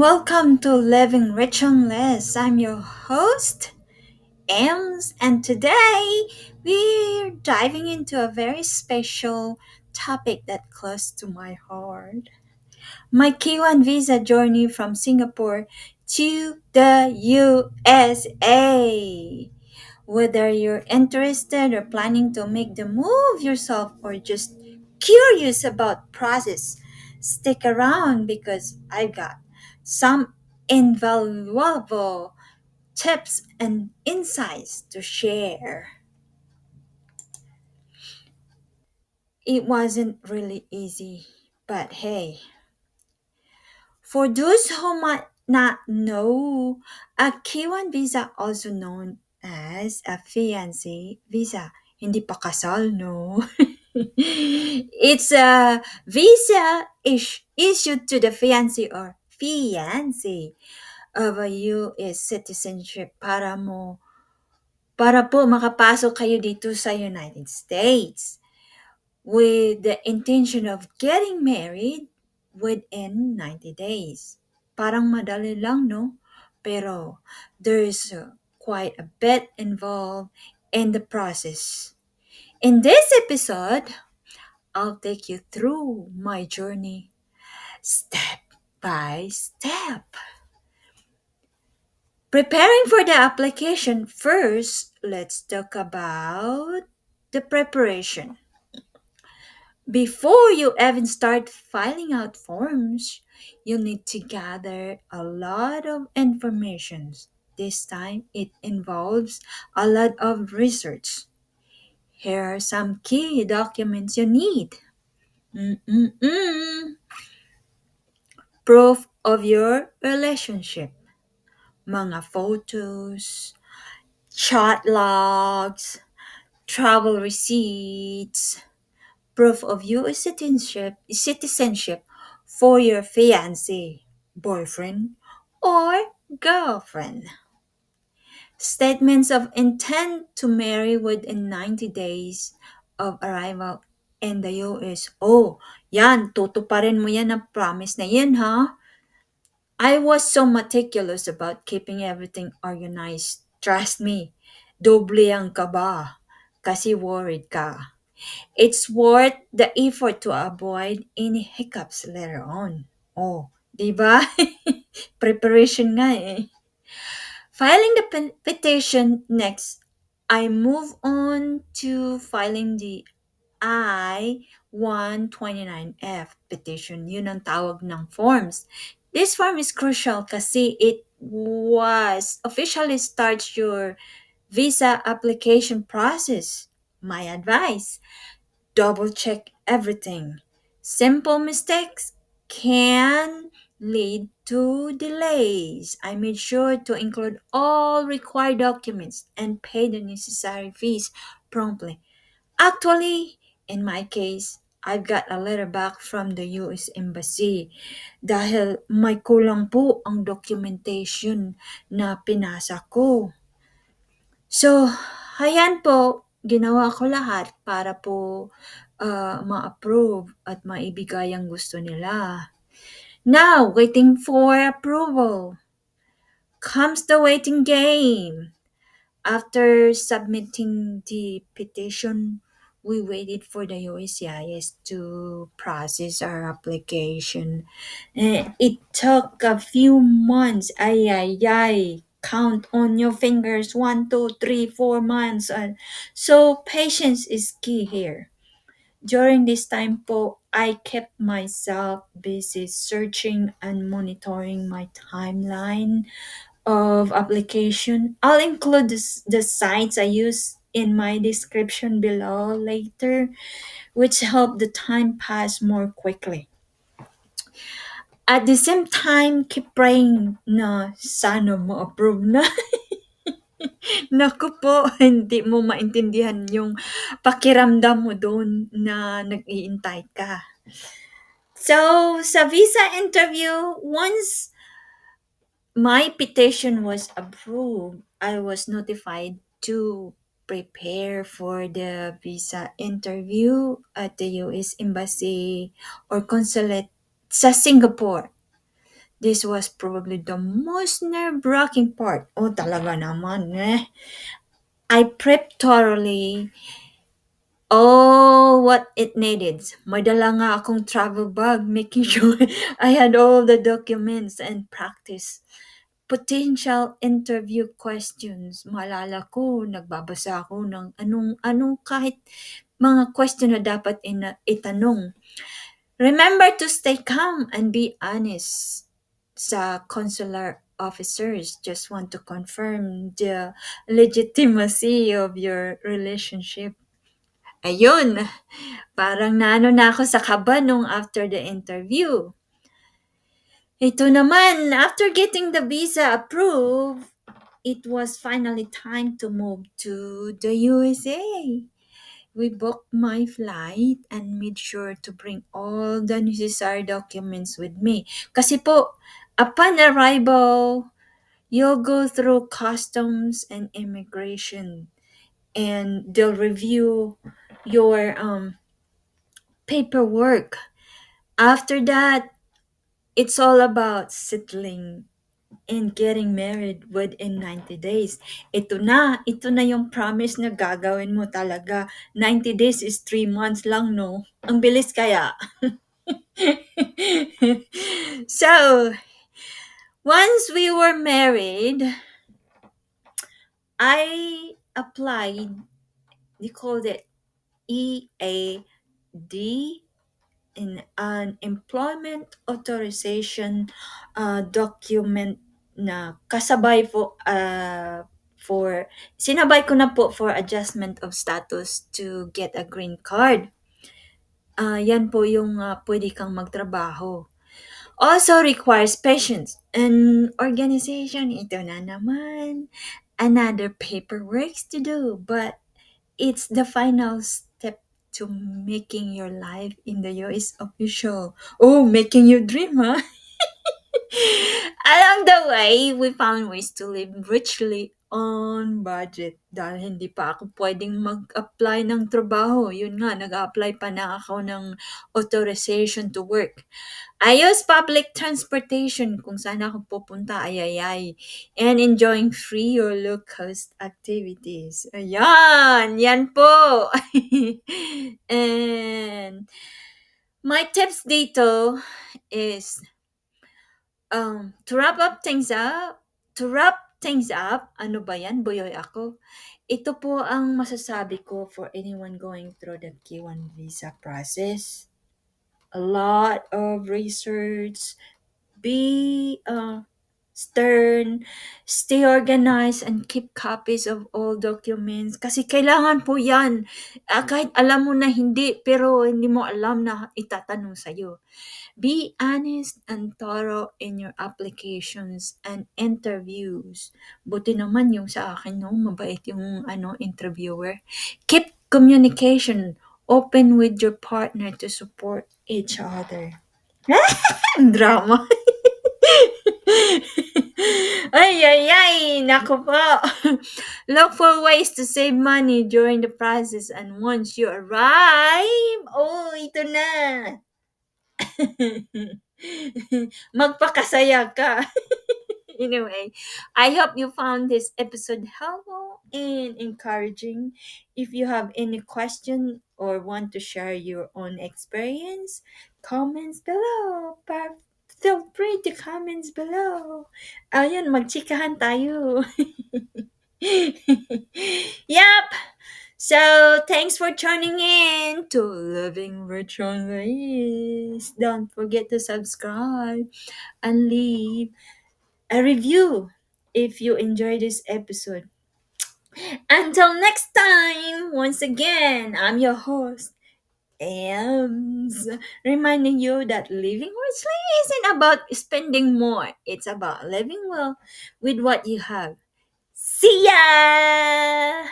welcome to Living Rich and Less. I'm your host, Ems, and today we're diving into a very special topic that close to my heart. My K1 visa journey from Singapore to the USA. Whether you're interested or planning to make the move yourself or just curious about process, stick around because I've got some invaluable tips and insights to share. It wasn't really easy, but hey, for those who might not know, a K1 visa, also known as a fiancé visa, hindi pa kasal, no? It's a visa issued to the fiancé or fiancé of a US citizenship para po makapasok kayo dito sa United States with the intention of getting married within 90 days. Parang madali lang, no? Pero there's quite a bit involved in the process. In this episode, I'll take you through my journey step by step. Preparing for the application first, let's talk about the preparation. Before you even start filing out forms, you need to gather a lot of information. This time it involves a lot of research. Here are some key documents you need. Mm-mm-mm. Proof of your relationship. Mga photos, chat logs, travel receipts, proof of US citizenship for your fiancé, boyfriend, or girlfriend. Statements of intent to marry within 90 days of arrival in the US. Oh, yan, tutuparin mo yan ang promise na yan, ha? I was so meticulous about keeping everything organized. Trust me, doble ang kaba kasi worried ka. It's worth the effort to avoid any hiccups later on. Oh, di ba? Preparation nga eh. Filing the petition next, I move on to filing the I-129F petition. Yun ang tawag ng forms. This form is crucial kasi it was officially starts your visa application process. My advice, double check everything. Simple mistakes can lead to delays. I made sure to include all required documents and pay the necessary fees promptly. Actually, in my case, I've got a letter back from the US Embassy dahil may kulang po ang documentation na pinasa ko. So, ayan po, ginawa ko lahat para po ma-approve at maibigay ang gusto nila. Now, waiting for approval. Comes the waiting game. After submitting the petition, we waited for the USCIS to process our application. It took a few months. Ay, ay, ay. Count on your fingers. 1, 2, 3, 4 months. So, patience is key here. During this time po, I kept myself busy searching and monitoring my timeline of application. I'll include the sites I use in my description below later, which help the time pass more quickly. At the same time, keep praying na sana ma-approve na. Naku po, hindi mo maintindihan yung pakiramdam mo doon na nag-iintay ka. So, sa visa interview, once my petition was approved, I was notified to prepare for the visa interview at the US Embassy or Consulate sa Singapore. This was probably the most nerve-wracking part. Oh, talaga naman eh. I prepped thoroughly. Oh, what it needed. May dala nga akong travel bag, making sure I had all the documents and practice. Potential interview questions. Maalala ko, nagbabasa ako ng anong kahit mga question na dapat itanong. Remember to stay calm and be honest. Sa consular officers just want to confirm the legitimacy of your relationship. Ayun, parang naano na ako sa kaba nung after the interview. Ito naman, after getting the visa approved, it was finally time to move to the USA. We booked my flight and made sure to bring all the necessary documents with me. Kasi po, upon arrival, you'll go through customs and immigration and they'll review your paperwork. After that, it's all about settling and getting married within 90 days. Ito na yung promise na gagawin mo talaga. 90 days is 3 months lang, no? Ang bilis kaya. So, once we were married, I applied, they called it EAD, in an employment authorization document na kasabay po for sinabay ko na po for adjustment of status to get a green card. Yan po yung pwede kang magtrabaho. Also requires patience and organization. Ito na naman. Another paperwork to do, but it's the final step to making your life in the US official. Oh, making you dream, huh? Along the way, we found ways to live richly on budget dahil hindi pa ako pwedeng mag-apply ng trabaho. Yun nga, nag-apply pa na ako ng authorization to work. I use public transportation kung saan ako pupunta, ayayay. And enjoying free or low-cost activities. Ayan! Yan po! And my tips dito is to wrap things up, ano ba yan? Buyoy ako. Ito po ang masasabi ko for anyone going through the K1 visa process. A lot of research, be stern, stay organized, and keep copies of all documents. Kasi kailangan po yan. Kahit alam mo na hindi, pero hindi mo alam na itatanong sa'yo. Be honest and thorough in your applications and interviews. Buti naman yung sa akin, no? Mabait yung interviewer. Keep communication open with your partner to support each other. Ang drama. Ay, naku po. Look for ways to save money during the process and once you arrive, oh, ito na. Magpakasaya ka. Anyway, I hope you found this episode helpful and encouraging. If you have any question or want to share your own experience, comments below. Feel free to comments below. Ayun, magchikahan tayo. Yep. So, thanks for tuning in to Living Rich on the East. Don't forget to subscribe and leave a review if you enjoyed this episode. Until next time, once again, I'm your host, Ams, reminding you that living richly isn't about spending more, it's about living well with what you have. See ya!